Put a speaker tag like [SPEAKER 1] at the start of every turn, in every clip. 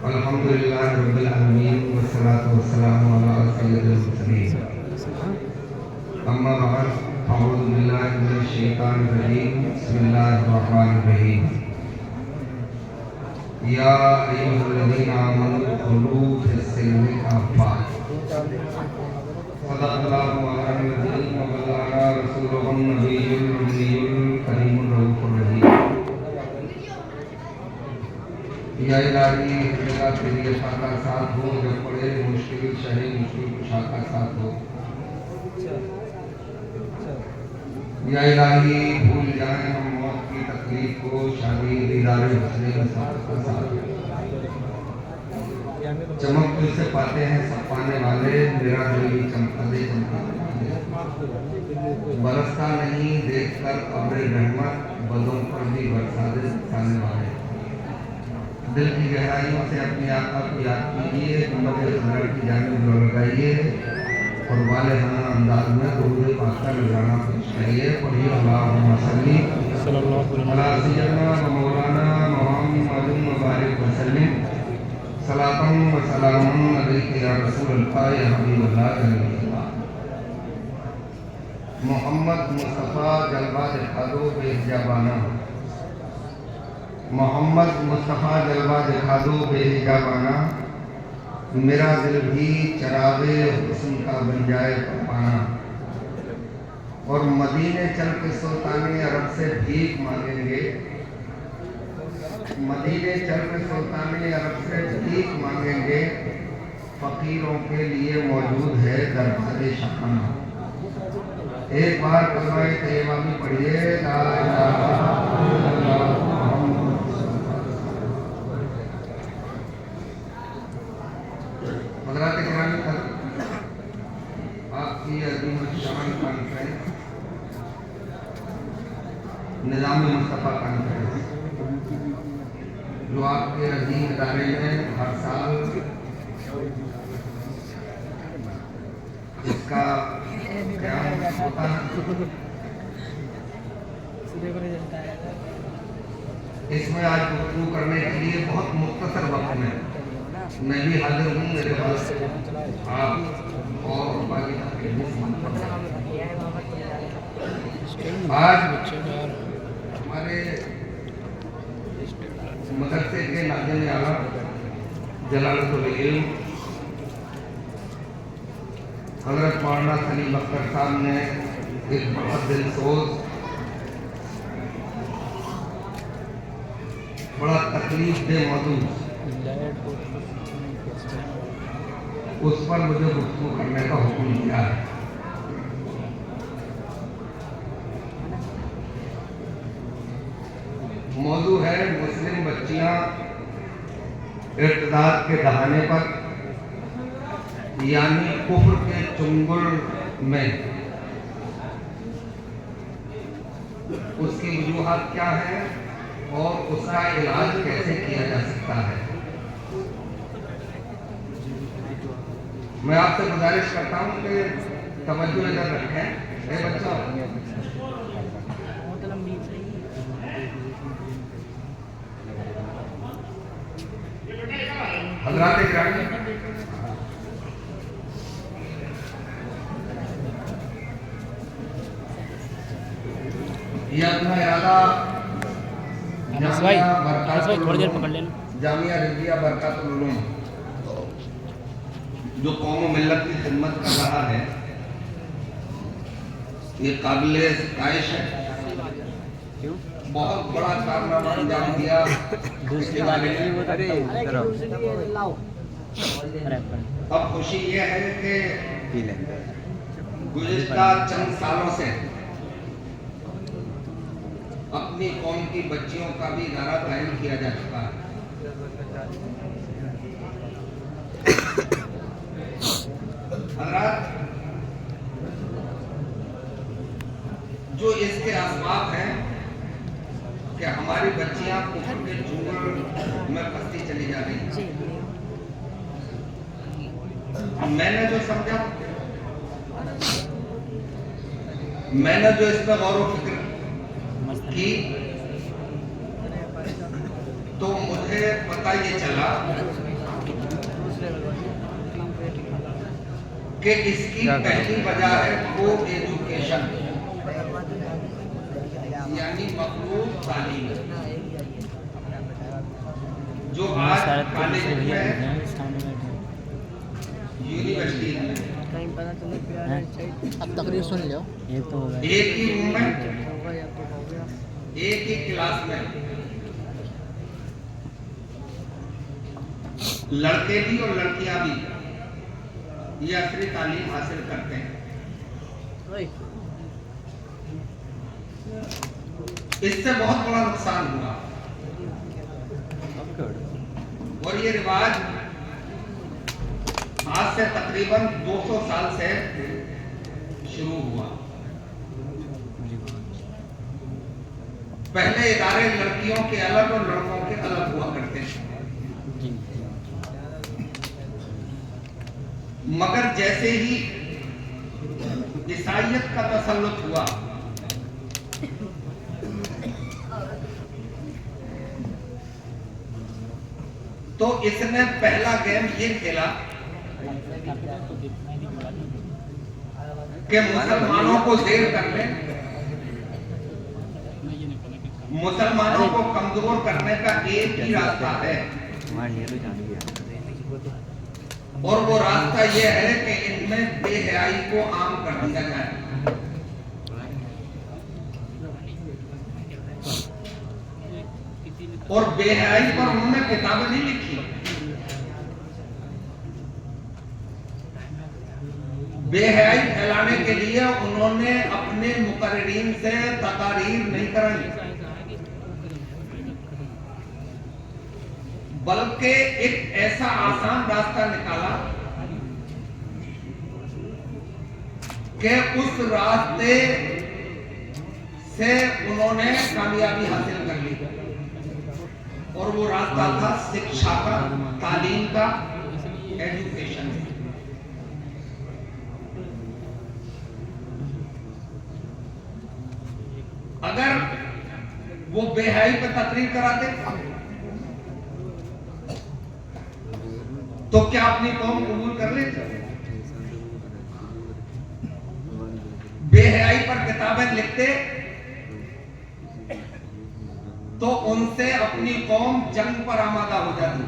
[SPEAKER 1] अल्हम्दुलिल्लाह रब्बिल आलमीन वस्सलातु वस्सलामु अला सय्यिदिल मुरसलीन। अम्मा बअद, अऊज़ु बिल्लाहि मिनश शैतानिर रजीम। बिस्मिल्लाहिर रहमानिर रहीम। या अय्युहल्लज़ीना आमनू उदखुलू फिस्सिल्मि काफ़ा। सदक़ल्लाहु मौलाना अज़ीम व बल्लगना रसूलुहुन नबियुल उम्मियुल करीमुर रऊफ़ुर रहीम। या इलाही मेरा तेरी अता का साथ हो, जब पड़े मुश्किल शहे मुश्किल कुशा का साथ हो। या इलाही भूल जाए हम मौत की तकलीफ को, शादी दीदार हुस्न साथ का साथ। चमक तुझसे पाते हैं सब पाने वाले, मेरा दिल भी चमका दे चमका दे। बरसता नहीं देखकर अब्र रहमत, बदों पर भी बरसा दे बरसाने वाले। दिल की गहराइयों से अपने आका को याद कीजिए, उम्मत हज़रत की जानिब लो लगाइए और वाले खाना अंदाज में दुरूद पाक का नजराना पेश करिए। पढ़िए अल्लाहुम्मा सल्ली अला सय्यिदना व मौलाना मुहम्मदिन व बारिक व सल्लिम सलातन व सलामन अलैका या रसूलल्लाह या हबीबल्लाह या नबील्लाह। मोहम्मद मुस्तफ़ा जलवा दिखा दो बेहिजाबाना, मोहम्मद मुस्तफ़ा जलवा दिखा दो बेहिजाबाना। मेरा दिल भी चरागे हुस्न का बन जाए परवाना। और मदीने चल के सुल्ताने अरब से भीख मांगेंगे, मदीने चल के सुल्ताने अरब से भीख मांगेंगे। फकीरों के लिए मौजूद है दरबारे शाहाना। एक बार कलमा तैयबा भी पढ़िए, ला इलाहा इल्लल्लाह मुहम्मद। हज़रात किराम, आपकी अज़ीम शान कॉन्फ्रेंस निज़ाम मुस्तफ़ा कॉन्फ्रेंस, जो आपके अजीम इदारे में हर साल इसका क़याम होता है, इसमें आज गुफ्तगू करने के लिए बहुत मुख्तसर वक्त में मैं भी हाजिर हूँ। मेरे पास आप और बाकी आज हमारे मदरसे के नाज़िम आला जलालतुल इल्म हज़रत मौलाना सलीम अख्तर साहब ने एक बहुत दिलसोज, बड़ा तकलीफ दे मौजूद उस पर मुझे गुफ्तगू करने का हुक्म दिया है। मौजू है मुस्लिम बच्चियां इर्तिदाद के दहाने पर, यानी कुफ्र के चुंगल में। उसकी वजूहात क्या है और उसका इलाज कैसे किया जा सकता है। मैं आपसे गुजारिश करता हूं कि तवज्जो इधर रखें। बच्चों, हज़रात किराम, ये अपना इरादा
[SPEAKER 2] थोड़ी देर पकड़ लेना।
[SPEAKER 1] जामिया रिज़विया बरकातुल उलूम जो कौम मिल्लत की खिदमत कर रहा है, ये काबिले कायश है। बहुत बड़ा कारनामा अंजाम दिया। अब खुशी ये है कि गुज़िश्ता चंद सालों से अपनी कौम की बच्चियों का भी इदारा कायम किया जा चुका है। हज़रात, जो इसके असबाब हैं कि हमारी बच्चियां कुफ्र के चुंगल में फंसती चली जा रही हैं, मैंने जो समझा, मैंने जो इस पर गौर व फिक्र की, पता ये चला कि इसकी पहली वजह है को एजुकेशन, यानी मखलूत तालीम। जो आज कॉलेज में यूनिवर्सिटी में
[SPEAKER 3] अब तकरीर सुन लो।
[SPEAKER 2] ये तो होगा।
[SPEAKER 1] एक ही रूम में एक ही क्लास में लड़के भी और लड़कियां भी ये असली तालीम हासिल करते हैं। इससे बहुत बड़ा नुकसान हुआ और ये रिवाज आज से तकरीबन 200 साल से शुरू हुआ। पहले इदारे लड़कियों के अलग और लड़कों के अलग हुआ करते थे, मगर जैसे ही ईसाइयत का तसल्लुत हुआ तो इसने पहला गेम ये खेला कि मुसलमानों को देर करने, मुसलमानों को कमजोर करने का एक ही रास्ता है और वो रास्ता ये है कि इनमें बेहयाई को आम कर दिया जाए। और बेहयाई पर उन्होंने किताबें नहीं लिखी, बेहयाई फैलाने के लिए उन्होंने अपने मुकर्रिरीन से तकारीर नहीं कराई, बल्कि एक ऐसा आसान रास्ता निकाला कि उस रास्ते से उन्होंने कामयाबी हासिल कर ली और वो रास्ता था शिक्षा का, तालीम का, एजुकेशन। अगर वो बेहयाई पे तकरीर कराते तो क्या अपनी कौम कबूल कर लेते? बेहयाई पर किताबें लिखते तो उनसे अपनी कौम जंग पर आमादा हो जाती।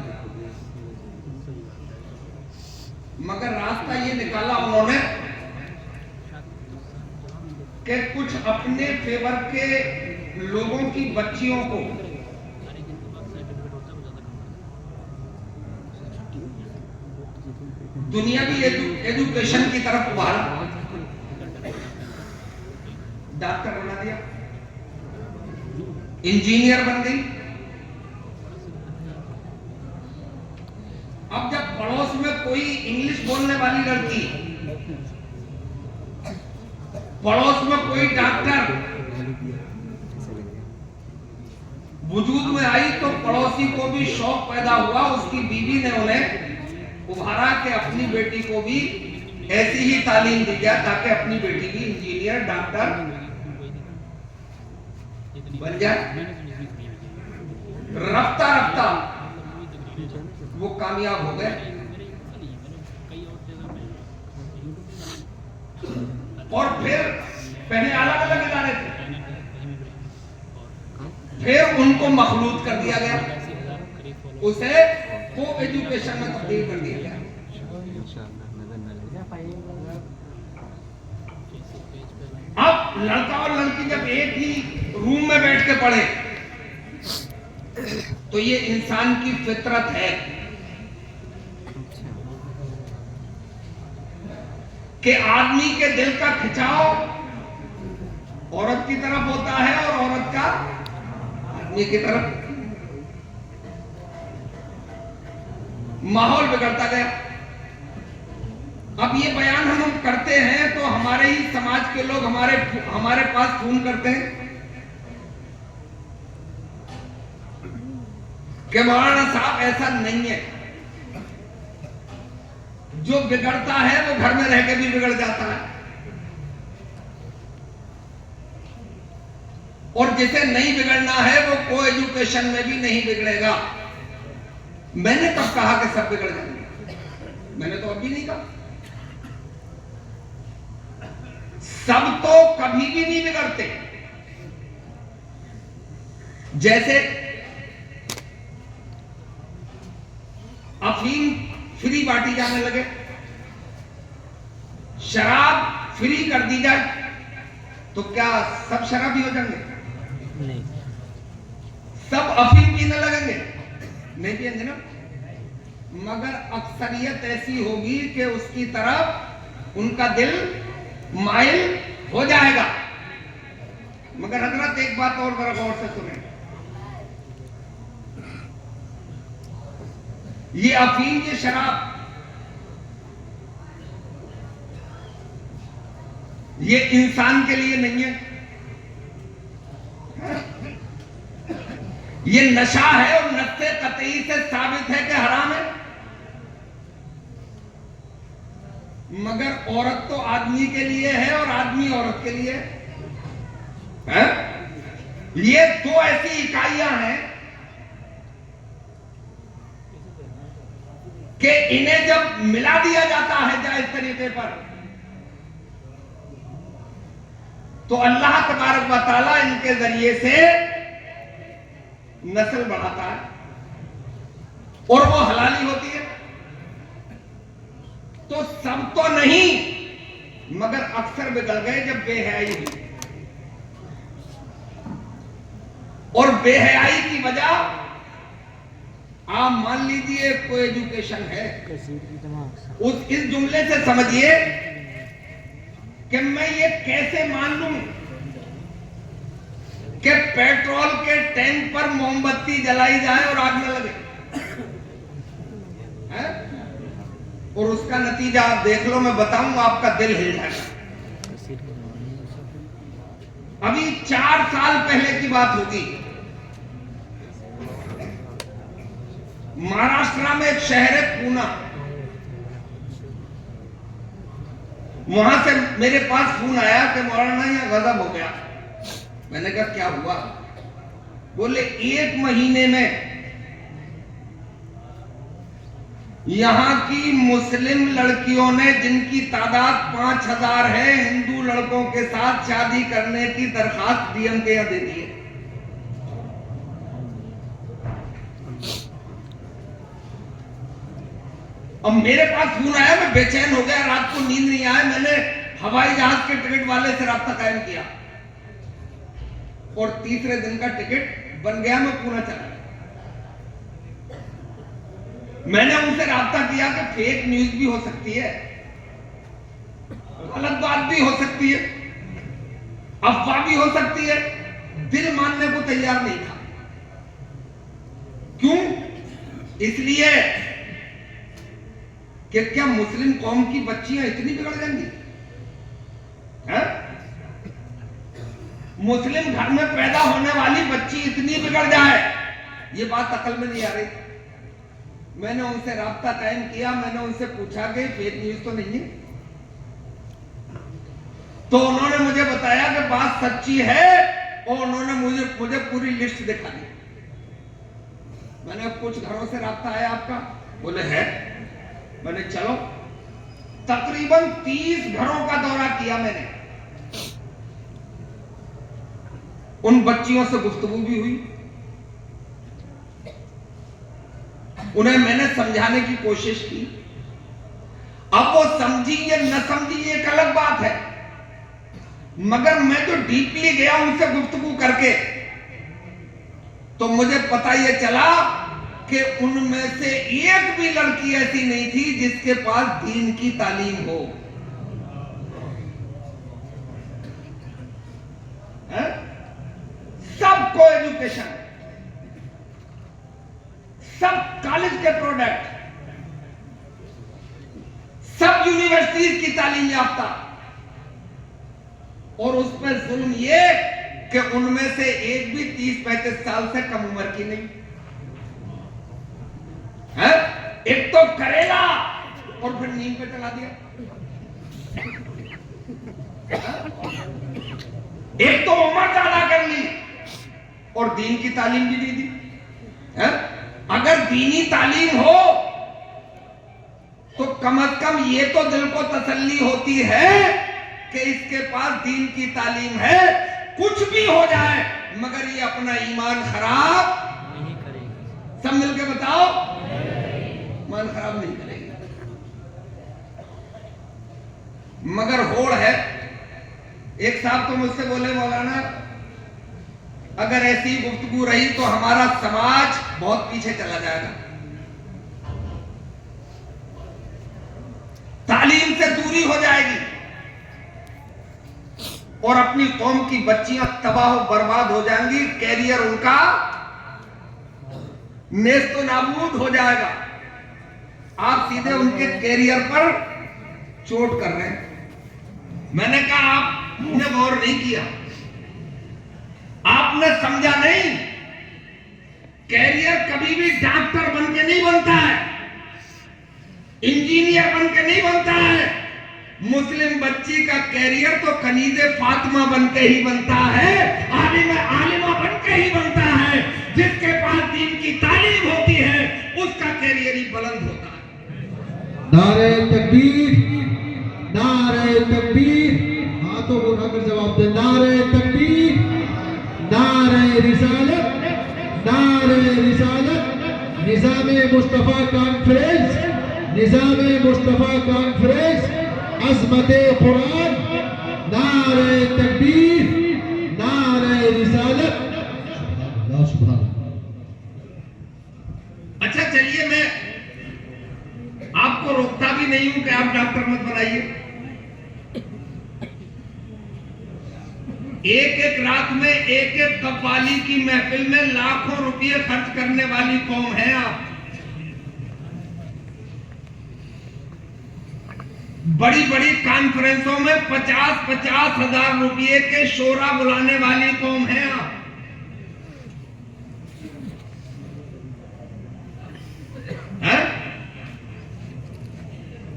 [SPEAKER 1] मगर रास्ता ये निकाला उन्होंने कि कुछ अपने फेवर के लोगों की बच्चियों को दुनियावी एजुकेशन की तरफ उभारा, डॉक्टर बना दिया, इंजीनियर बन गई। अब जब पड़ोस में कोई इंग्लिश बोलने वाली लड़की, पड़ोस में कोई डॉक्टर वजूद में आई तो पड़ोसी को भी शौक पैदा हुआ, उसकी बीवी ने उन्हें उभारा कि अपनी बेटी को भी ऐसी ही तालीम दी जाए ताकि अपनी बेटी भी इंजीनियर, डॉक्टर बन जाए। रफ्ता रफ्ता वो कामयाब हो गए और फिर पहले अलग अलग इदारे थे, फिर उनको मखलूत कर दिया गया, उसे को एजुकेशन में तब्दील कर दिया गया। अब लड़का और लड़की जब एक ही रूम में बैठ के पढ़े तो ये इंसान की फितरत है कि आदमी के दिल का खिंचाव औरत की तरफ होता है और औरत का आदमी की तरफ। माहौल बिगड़ता गया। अब ये बयान हम करते हैं तो हमारे ही समाज के लोग हमारे पास फोन करते हैं कि मौलाना साहब ऐसा नहीं है, जो बिगड़ता है वो घर में रह के भी बिगड़ जाता है और जिसे नहीं बिगड़ना है वो को एजुकेशन में भी नहीं बिगड़ेगा। मैंने कब कहा कि सब बिगड़ जाएंगे? मैंने तो अभी नहीं कहा। सब तो कभी भी नहीं बिगड़ते। जैसे अफीम फ्री बांटी जाने लगे, शराब फ्री कर दी जाए, तो क्या सब शराबी हो जाएंगे?
[SPEAKER 2] नहीं।
[SPEAKER 1] सब अफीम पीने लगेंगे? नहीं पिएंगे ना। मगर अक्सरियत ऐसी होगी कि उसकी तरफ उनका दिल माइल हो जाएगा। मगर हजरत एक बात और बड़ा गौर से सुने, ये अफीम, ये शराब, ये इंसान के लिए नहीं है। ये नशा है और नशे कतई से साबित है कि हराम है। मगर औरत तो आदमी के लिए है और आदमी औरत के लिए है। ये दो ऐसी इकाइयां हैं कि इन्हें जब मिला दिया जाता है जायज तरीके पर, तो अल्लाह तबारक व तआला इनके जरिए से नस्ल बढ़ाता है और वो हलाली होती है। तो सब तो नहीं, मगर अक्सर बिगड़ गए जब बेहयाई हुई। और बेहयाई की वजह आप मान लीजिए को एजुकेशन है, उस इस जुमले से समझिए कि मैं ये कैसे मान लूं कि पेट्रोल के टैंक पर मोमबत्ती जलाई जाए और आग न लगे, है? और उसका नतीजा आप देख लो, मैं बताऊंगा, आपका दिल हिल जाएगा। अभी 4 साल पहले की बात होगी, महाराष्ट्र में एक शहर है पूना, वहां से मेरे पास फोन आया कि मौलाना यहां गजब हो गया। मैंने कहा क्या हुआ? बोले 1 महीने में यहां की मुस्लिम लड़कियों ने, जिनकी तादाद 5000 है, हिंदू लड़कों के साथ शादी करने की दरखास्त डीएम के यहां दे दी है। अब मेरे पास फोन आया, मैं बेचैन हो गया, रात को नींद नहीं आया। मैंने हवाई जहाज के टिकट वाले से राब्ता कायम किया और तीसरे दिन का टिकट बन गया, मैं पूना चला। मैंने उनसे राब्ता किया कि फेक न्यूज भी हो सकती है, गलत बात भी हो सकती है, अफवाह भी हो सकती है। दिल मानने को तैयार नहीं था। क्यों? इसलिए कि क्या मुस्लिम कौम की बच्चियां इतनी बिगड़ जाएंगी? मुस्लिम घर में पैदा होने वाली बच्ची इतनी बिगड़ जाए, ये बात अकल में नहीं आ रही। मैंने उनसे राब्ता कायम किया, मैंने उनसे पूछा कि फेक न्यूज तो नहीं है? तो उन्होंने मुझे बताया कि बात सच्ची है और उन्होंने मुझे पूरी लिस्ट दिखा दी। मैंने कुछ घरों से राब्ता आया आपका? बोले है। मैंने चलो, तकरीबन 30 घरों का दौरा किया मैंने। उन बच्चियों से गुफ्तगू भी हुई, उन्हें मैंने समझाने की कोशिश की। अब वो समझी या न समझी ये एक अलग बात है, मगर मैं जो डीपली गया उनसे गुफ्तगू करके, तो मुझे पता ये चला कि उनमें से एक भी लड़की ऐसी नहीं थी जिसके पास दीन की तालीम हो। सबको एजुकेशन, सब कॉलेज के प्रोडक्ट, सब यूनिवर्सिटीज की तालीम याफ्ता, और उस पर जुल्म ये कि उनमें से एक भी 30-35 साल से कम उम्र की नहीं है। एक तो करेला और फिर नींद पे चला दिया, एक तो उम्र ज्यादा कर ली और दीन की तालीम भी दे दी है। अगर दीनी तालीम हो तो कम से कम ये तो दिल को तसल्ली होती है कि इसके पास दीन की तालीम है, कुछ भी हो जाए मगर ये अपना ईमान खराब
[SPEAKER 2] नहीं करेगी।
[SPEAKER 1] सब मिलके बताओ, ईमान खराब नहीं करेगी। मगर होड़ है। एक साहब तो मुझसे बोले, मौलाना अगर ऐसी गुफ्तगू रही तो हमारा समाज बहुत पीछे चला जाएगा, तालीम से दूरी हो जाएगी और अपनी कौम की बच्चियां तबाह बर्बाद हो जाएंगी, कैरियर उनका नेस्तो नाबूद हो जाएगा। आप सीधे उनके कैरियर पर चोट कर रहे हैं। मैंने कहा आपने गौर नहीं किया, आपने समझा नहीं। कैरियर कभी भी डॉक्टर बन के नहीं बनता है, इंजीनियर बन के नहीं बनता है। मुस्लिम बच्ची का कैरियर तो कनीज़े फातिमा बन के ही बनता है, आलिमा बन के ही बनता है। जिसके पास दीन की तालीम होती है उसका कैरियर ही बुलंद होता है।
[SPEAKER 3] नारे तकबीर, नारे तकबीर, हाथों को उठाकर जवाब दे। नारे तकबीर, नारे रिसालत, नारे रिसालत। निज़ामे मुस्तफा कॉन्फ्रेंस, निज़ामे मुस्तफा कॉन्फ्रेंस, अज़मते कुरान, नारे तकबीर, नारे रिसालत। सुभान अल्लाह।
[SPEAKER 1] अच्छा चलिए, मैं आपको रोकता भी नहीं हूं कि आप डॉक्टर मत बनाइए। एक एक रात में एक एक कव्वाली की महफिल में लाखों रुपये खर्च करने वाली कौम है आप। बड़ी बड़ी कॉन्फ्रेंसों में 50-50 हजार रुपये के शोरा बुलाने वाली कौम है आप।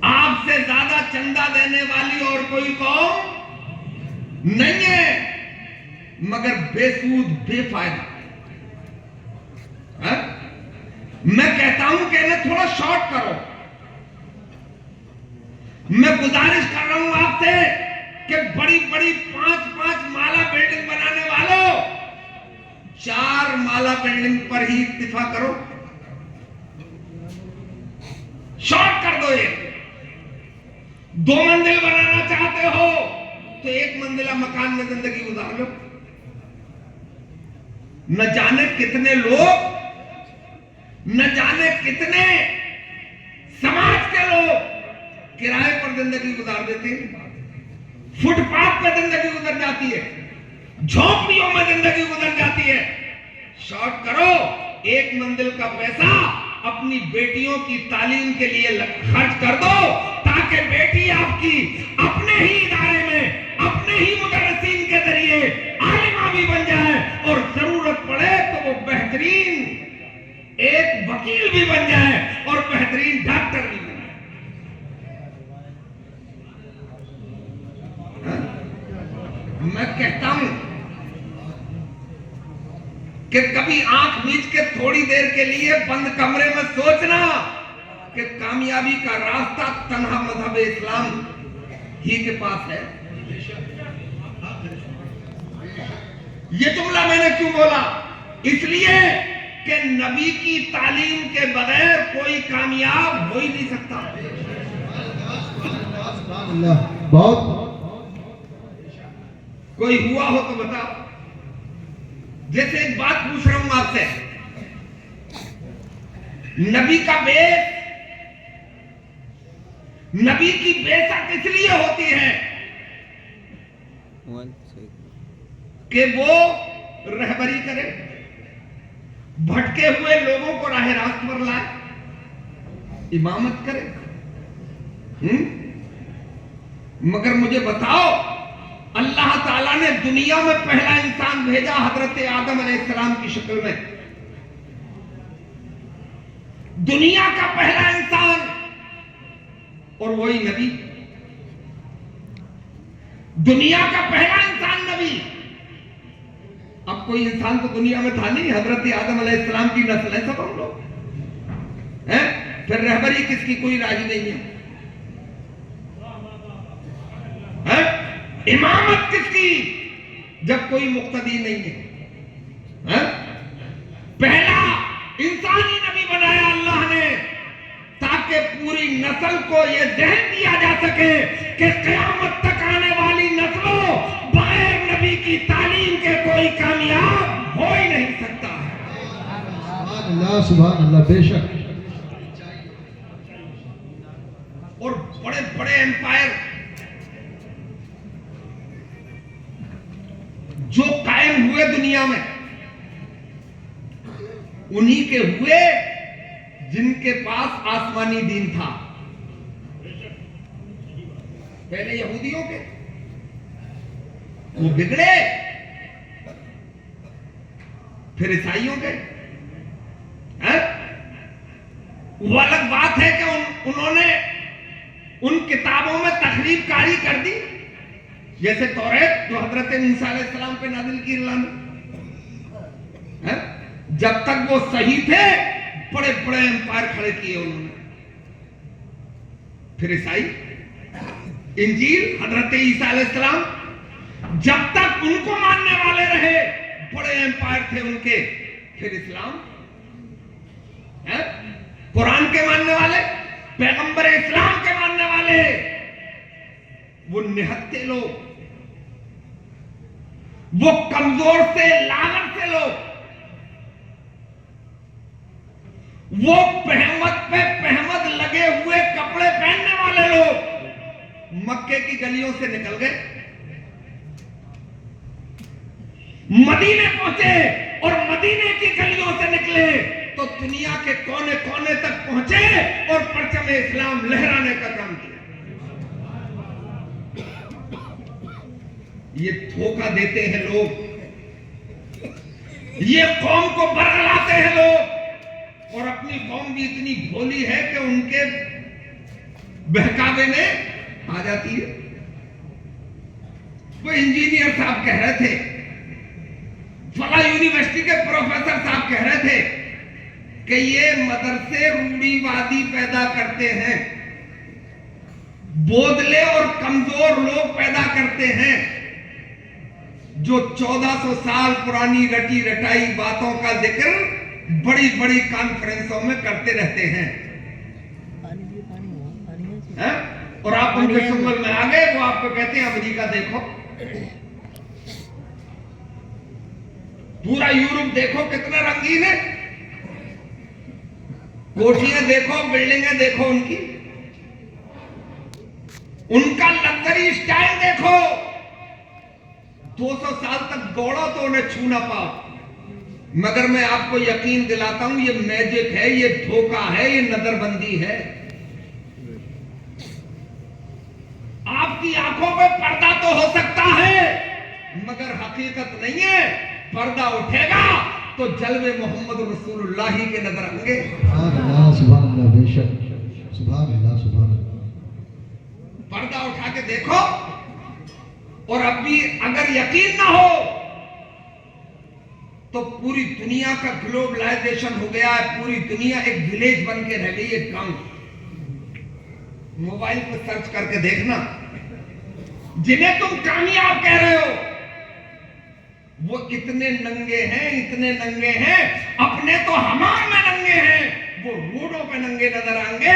[SPEAKER 1] आपसे ज्यादा चंदा देने वाली और कोई कौम नहीं है, मगर बेसूद बेफायदा। मैं कहता हूं कि इन्हें थोड़ा शॉर्ट करो। मैं गुजारिश कर रहा हूं आपसे कि बड़ी बड़ी 5-5 माला बिल्डिंग बनाने वालों, 4 माला बिल्डिंग पर ही इत्तिफा करो, शॉर्ट कर दो। ये 2 मंजिल बनाना चाहते हो तो 1 मंजिला मकान में जिंदगी गुजार लो। न जाने कितने लोग, न जाने कितने समाज के लोग किराए पर जिंदगी गुजार देते हैं, फुटपाथ पर जिंदगी गुजर जाती है, झोपड़ियों में जिंदगी गुजर जाती है। शॉर्ट करो, 1 मंजिल का पैसा अपनी बेटियों की तालीम के लिए खर्च कर दो, ताकि बेटी आपकी अपने ही इदारे में, अपने ही मुदर्रिसीन के जरिए आलिमा भी बन जाए और जरूरत पड़े तो वो बेहतरीन एक वकील भी बन जाए और बेहतरीन डॉक्टर भी बन जाए। मैं कहता हूं कि कभी आंख मीच के थोड़ी देर के लिए बंद कमरे में सोचना कि कामयाबी का रास्ता तन्हा मजहब इस्लाम ही के पास है। ये जुमला मैंने क्यों बोला? इसलिए कि नबी की तालीम के बगैर कोई कामयाब हो ही नहीं सकता।
[SPEAKER 3] बहुत
[SPEAKER 1] कोई हुआ हो तो बताओ। जैसे एक बात पूछ रहा हूं आपसे, नबी का बेस, नबी की बेशक इसलिए होती है कि वो रहबरी करे, भटके हुए लोगों को राह रास्त पर लाए, इमामत करे। मगर मुझे बताओ, अल्लाह ताला ने दुनिया में पहला इंसान भेजा हजरत आदम अलैहिस्सलाम की शक्ल में, दुनिया का पहला इंसान, और वही नबी, दुनिया का पहला इंसान नबी। अब कोई इंसान तो दुनिया में था नहीं, हजरत आदम अलैहिस्सलाम की नस्ल है सब हम लोग। है? फिर रहबरी किसकी? कोई राजी नहीं है? इमामत किसकी जब कोई मुक्तदी नहीं है? पहला इंसानी नबी बनाया अल्लाह ने ताकि पूरी नस्ल को यह जहन दिया जा सके कि क़यामत तक आने वाली नस्लों बगैर नबी की तालीम के कोई कामयाब हो ही नहीं सकता है।
[SPEAKER 3] सुभान अल्लाह, बेशक।
[SPEAKER 1] और बड़े बड़े एम्पायर जो कायम हुए दुनिया में, उन्हीं के हुए जिनके पास आसमानी दीन था। पहले यहूदियों के वो बिगड़े, फिर ईसाइयों के। वो अलग बात है कि उन्होंने उन किताबों में तखरीब कारी कर दी, जैसे तौरात जो हजरत मूसा अलैहिस्सलाम पे नाजिल की अल्लाह ने। जब तक वो सही थे बड़े बड़े एम्पायर खड़े किए उन्होंने। फिर ईसाई, इंजील हजरत ईसा अलैहिस्सलाम जब तक उनको मानने वाले रहे बड़े एम्पायर थे उनके। फिर इस्लाम, कुरान के मानने वाले, पैगंबर इस्लाम के मानने वाले, वो निहत्ते लोग, वो कमजोर से लालच से लोग, वो पहमद पे पहमद लगे हुए कपड़े पहनने वाले लोग मक्के की गलियों से निकल गए, मदीने पहुंचे और मदीने की गलियों से निकले तो दुनिया के कोने कोने तक पहुंचे और परचम इस्लाम लहराने का काम किया। ये धोखा देते हैं लोग, ये कौम को बरगलाते हैं लोग, और अपनी कौम भी इतनी भोली है कि उनके बहकावे में आ जाती है। वो इंजीनियर साहब कह रहे थे, फला यूनिवर्सिटी के प्रोफेसर साहब कह रहे थे कि ये मदरसे रूढ़ीवादी पैदा करते हैं, बोदले और कमजोर लोग पैदा करते हैं जो 1400 साल पुरानी रटी रटाई बातों का जिक्र बड़ी बड़ी कॉन्फ्रेंसों में करते रहते हैं। और आप उनके सुंगल में आ गए, वो आपको कहते हैं अमेरिका देखो, पूरा यूरोप देखो कितना रंगीन है, कोठियां देखो, बिल्डिंगें देखो उनकी, उनका लग्जरी स्टाइल देखो। 200 साल तक दौड़ो तो उन्हें छू ना पाओ, मगर मैं आपको यकीन दिलाता हूं ये मैजिक है, ये धोखा है, ये नजरबंदी है। आपकी आंखों पे पर्दा तो हो सकता है मगर हकीकत नहीं है। पर्दा उठेगा तो जलवे मोहम्मद रसूलुल्लाह ही के नजर आएंगे।
[SPEAKER 3] सुभान अल्लाह, बेशक, सुभान अल्लाह, सुभान अल्लाह।
[SPEAKER 1] पर्दा उठा के देखो, और अब भी अगर यकीन ना हो तो पूरी दुनिया का ग्लोबलाइजेशन हो गया है, पूरी दुनिया एक विलेज बन के रह गई, एक गांव। मोबाइल पर सर्च करके देखना, जिन्हें तुम कामयाब कह रहे हो वो इतने नंगे हैं, इतने नंगे हैं, अपने तो हमाम में नंगे हैं, वो रोडों पे नंगे नजर आएंगे,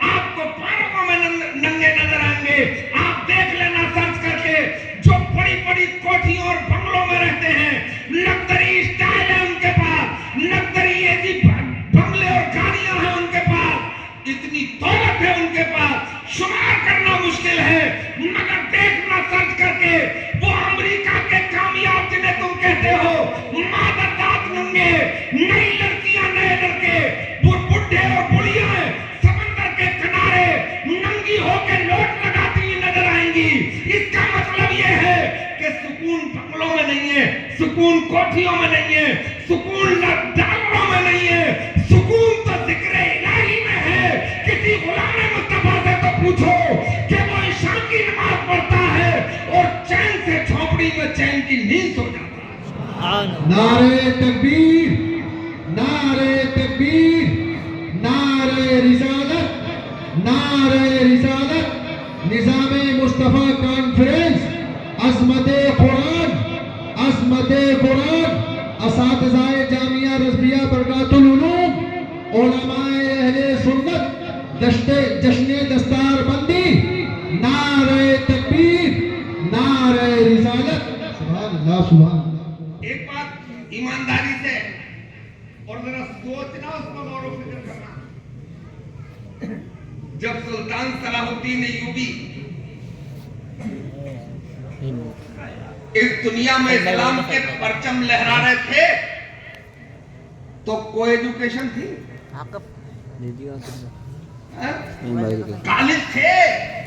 [SPEAKER 1] आपको पार्कों में नंगे नजर आएंगे। आप देख लेना सर्च करके, जो बड़ी बड़ी कोठियों और बंगलों में रहते हैं, लग्जरी स्टाइल है उनके पास, लग्जरी ऐसी बंगले और गाड़ियां हैं उनके पास, इतनी दौलत है उनके पास, शुमार करना मुश्किल है। मगर देखना सर्च करके, वो अमेरिका के कामयाब जिन्हें तुम कहते हो, मादरदात नंगे, नई लड़कियां नए लड़के, बुढ़े और बुढ़िया समंदर के किनारे नंगी होकर लोट लगाती हुई नजर आएंगी। इसका मतलब यह है कि सुकून बंगलों में नहीं है, सुकून कोठियों में नहीं है, सुकून डॉलरों में नहीं है, सुकून तो जिक्र इलाही में है। किसी गुलाम मुस्तफा से तो पूछो कि वो ईशान की नमाज पढ़ता है और चैन से झोपड़ी में चैन की नींद सो जाता है।
[SPEAKER 3] नारे तकबीर, नारे तकबीर, नारे निजाम मुस्तफ़ा कॉन्फ्रेंस अज़मत कुरान असातिज़ाए जामिया रज़विया बरकातुल उलूम उलमाए अहले सुन्नत जश्न दस्तार बंदी नारे तकबीर नारे रिसालत सुभान अल्लाह सुभान अल्लाह।
[SPEAKER 1] एक बात ईमानदारी से और जरा सोचना, उसका गौर व फिक्र करना। जब सुल्तान सलाहुद्दीन अय्यूबी इस दुनिया में इस्लाम के परचम लहरा रहे थे तो को एजुकेशन थी,
[SPEAKER 2] आपका
[SPEAKER 1] कॉलेज थे।